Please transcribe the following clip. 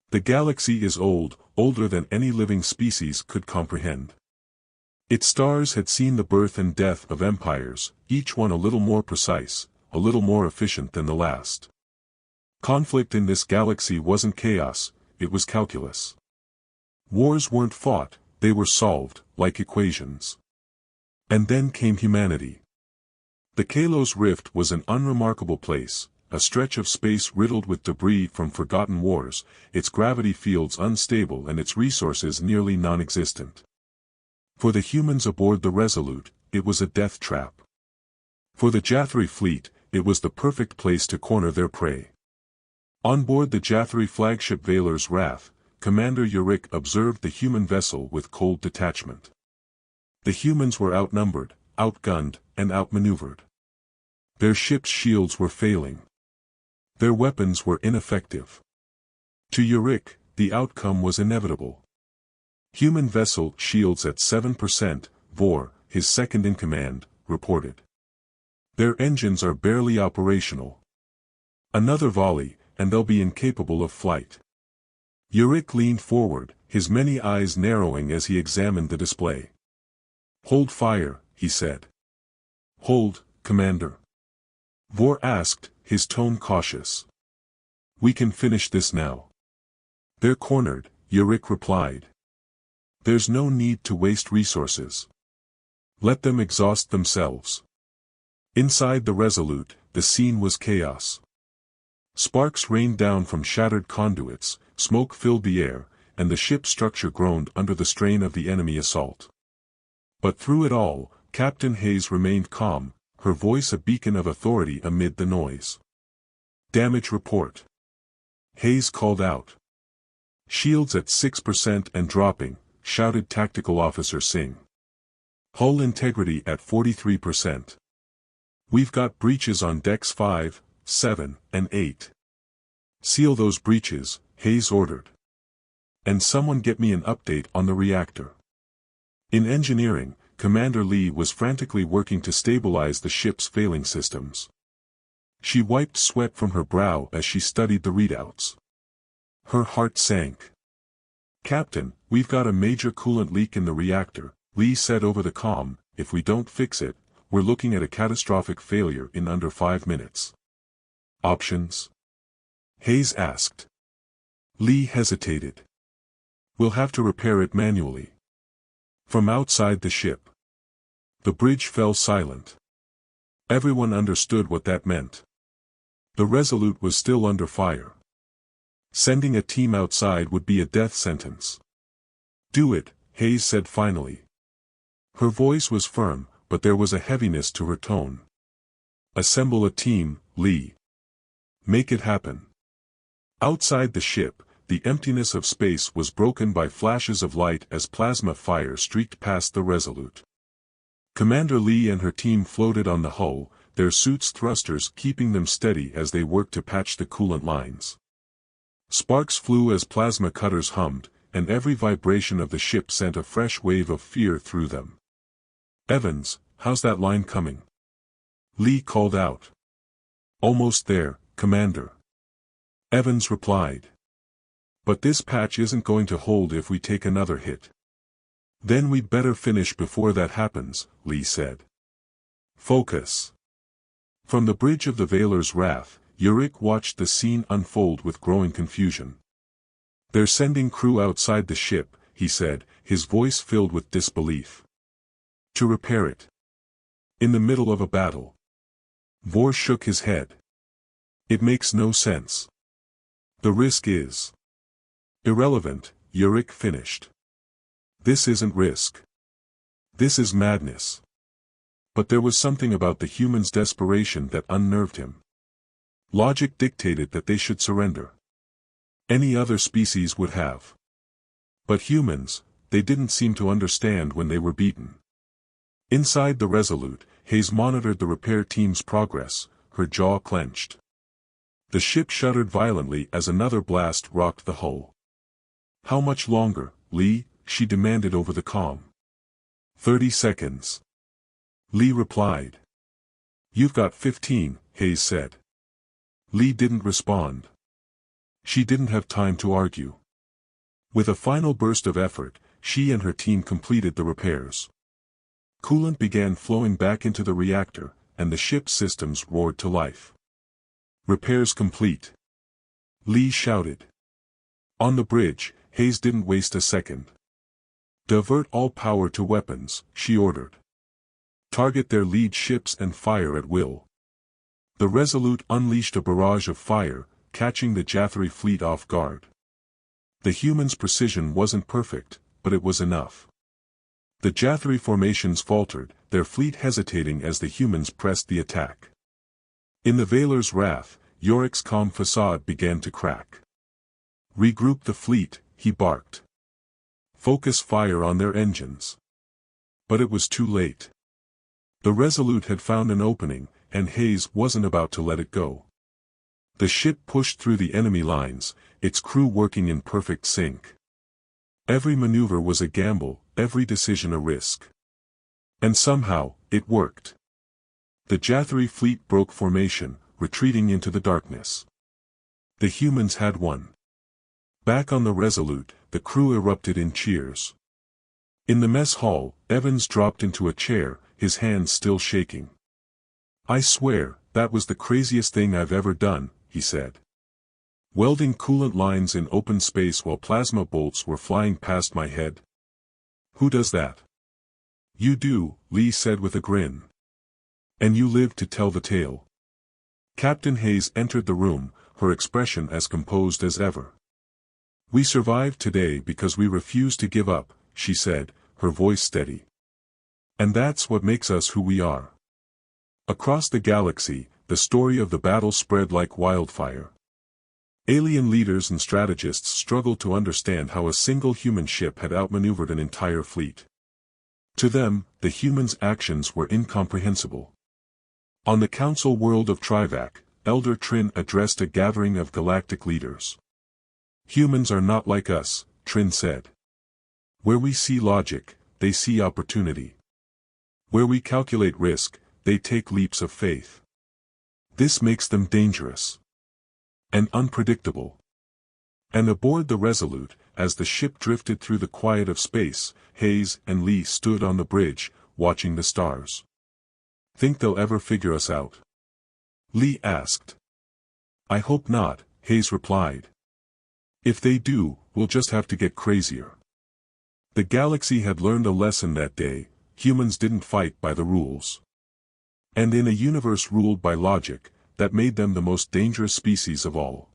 The galaxy is old, older than any living species could comprehend. Its stars had seen the birth and death of empires, each one a little more precise, a little more efficient than the last. Conflict in this galaxy wasn't chaos, it was calculus. Wars weren't fought, they were solved, like equations. And then came humanity. The Kaelos Rift was an unremarkable place, a stretch of space riddled with debris from forgotten wars, its gravity fields unstable and its resources nearly non-existent. For the humans aboard the Resolute, it was a death trap. For the Jathari fleet, it was the perfect place to corner their prey. On board the Jathari flagship Valor's Wrath, Commander Yurik observed the human vessel with cold detachment. The humans were outnumbered, outgunned, and outmaneuvered. Their ship's shields were failing. Their weapons were ineffective. To Yurik, the outcome was inevitable. Human vessel shields at 7%, Vor, his second-in-command, reported. Their engines are barely operational. Another volley, and they'll be incapable of flight. Yurik leaned forward, his many eyes narrowing as he examined the display. "Hold fire," he said. "Hold, Commander." Vor asked, his tone cautious. "We can finish this now." "They're cornered," Yurik replied. "There's no need to waste resources. Let them exhaust themselves." Inside the Resolute, the scene was chaos. Sparks rained down from shattered conduits, smoke filled the air, and the ship's structure groaned under the strain of the enemy assault. But through it all, Captain Hayes remained calm, her voice a beacon of authority amid the noise. "Damage report." Hayes called out. "Shields at 6% and dropping," shouted Tactical Officer Singh. "Hull integrity at 43%. We've got breaches on decks 5, 7, and 8. "Seal those breaches," Hayes ordered. "And someone get me an update on the reactor." In engineering, Commander Lee was frantically working to stabilize the ship's failing systems. She wiped sweat from her brow as she studied the readouts. Her heart sank. "Captain, we've got a major coolant leak in the reactor," Lee said over the comm. "If we don't fix it, we're looking at a catastrophic failure in under 5 minutes. "Options?" Hayes asked. Lee hesitated. "We'll have to repair it manually." From outside the ship. The bridge fell silent. Everyone understood what that meant. The Resolute was still under fire. Sending a team outside would be a death sentence. "Do it," Hayes said finally. Her voice was firm, but there was a heaviness to her tone. "Assemble a team, Lee. Make it happen." Outside the ship, the emptiness of space was broken by flashes of light as plasma fire streaked past the Resolute. Commander Lee and her team floated on the hull, their suits' thrusters keeping them steady as they worked to patch the coolant lines. Sparks flew as plasma cutters hummed, and every vibration of the ship sent a fresh wave of fear through them. "Evans, how's that line coming?" Lee called out. "Almost there, Commander." Evans replied. "But this patch isn't going to hold if we take another hit." "Then we'd better finish before that happens," Lee said. "Focus." From the bridge of the Valor's Wrath, Yurik watched the scene unfold with growing confusion. "They're sending crew outside the ship," he said, his voice filled with disbelief. "To repair it. In the middle of a battle." Vor shook his head. "It makes no sense. The risk is irrelevant," Yurik finished. "This isn't risk. This is madness." But there was something about the human's desperation that unnerved him. Logic dictated that they should surrender. Any other species would have. But humans, they didn't seem to understand when they were beaten. Inside the Resolute, Hayes monitored the repair team's progress, her jaw clenched. The ship shuddered violently as another blast rocked the hull. "How much longer, Lee?" she demanded over the comm. 30 seconds. Lee replied. "You've got 15, Hayes said. Lee didn't respond. She didn't have time to argue. With a final burst of effort, she and her team completed the repairs. Coolant began flowing back into the reactor, and the ship's systems roared to life. Repairs complete. Lee shouted. On the bridge, Hayes didn't waste a second. Divert all power to weapons, she ordered. Target their lead ships and fire at will. The Resolute unleashed a barrage of fire, catching the Jathari fleet off guard. The humans' precision wasn't perfect, but it was enough. The Jathari formations faltered, their fleet hesitating as the humans pressed the attack. In the Veiler's wrath, Yorick's calm facade began to crack. Regroup the fleet, he barked. Focus fire on their engines. But it was too late. The Resolute had found an opening, and Hayes wasn't about to let it go. The ship pushed through the enemy lines, its crew working in perfect sync. Every maneuver was a gamble, every decision a risk. And somehow, it worked. The Jathari fleet broke formation, retreating into the darkness. The humans had won. Back on the Resolute, the crew erupted in cheers. In the mess hall, Evans dropped into a chair, his hands still shaking. I swear, that was the craziest thing I've ever done, he said. Welding coolant lines in open space while plasma bolts were flying past my head. Who does that? You do, Lee said with a grin. And you live to tell the tale. Captain Hayes entered the room, her expression as composed as ever. We survived today because we refused to give up, she said, her voice steady. And that's what makes us who we are. Across the galaxy, the story of the battle spread like wildfire. Alien leaders and strategists struggled to understand how a single human ship had outmaneuvered an entire fleet. To them, the humans' actions were incomprehensible. On the council world of Trivac, Elder Trin addressed a gathering of galactic leaders. Humans are not like us, Trin said. Where we see logic, they see opportunity. Where we calculate risk, they take leaps of faith. This makes them dangerous. And unpredictable. And aboard the Resolute, as the ship drifted through the quiet of space, Hayes and Lee stood on the bridge, watching the stars. Think they'll ever figure us out? Lee asked. I hope not, Hayes replied. If they do, we'll just have to get crazier. The galaxy had learned a lesson that day, humans didn't fight by the rules. And in a universe ruled by logic, that made them the most dangerous species of all.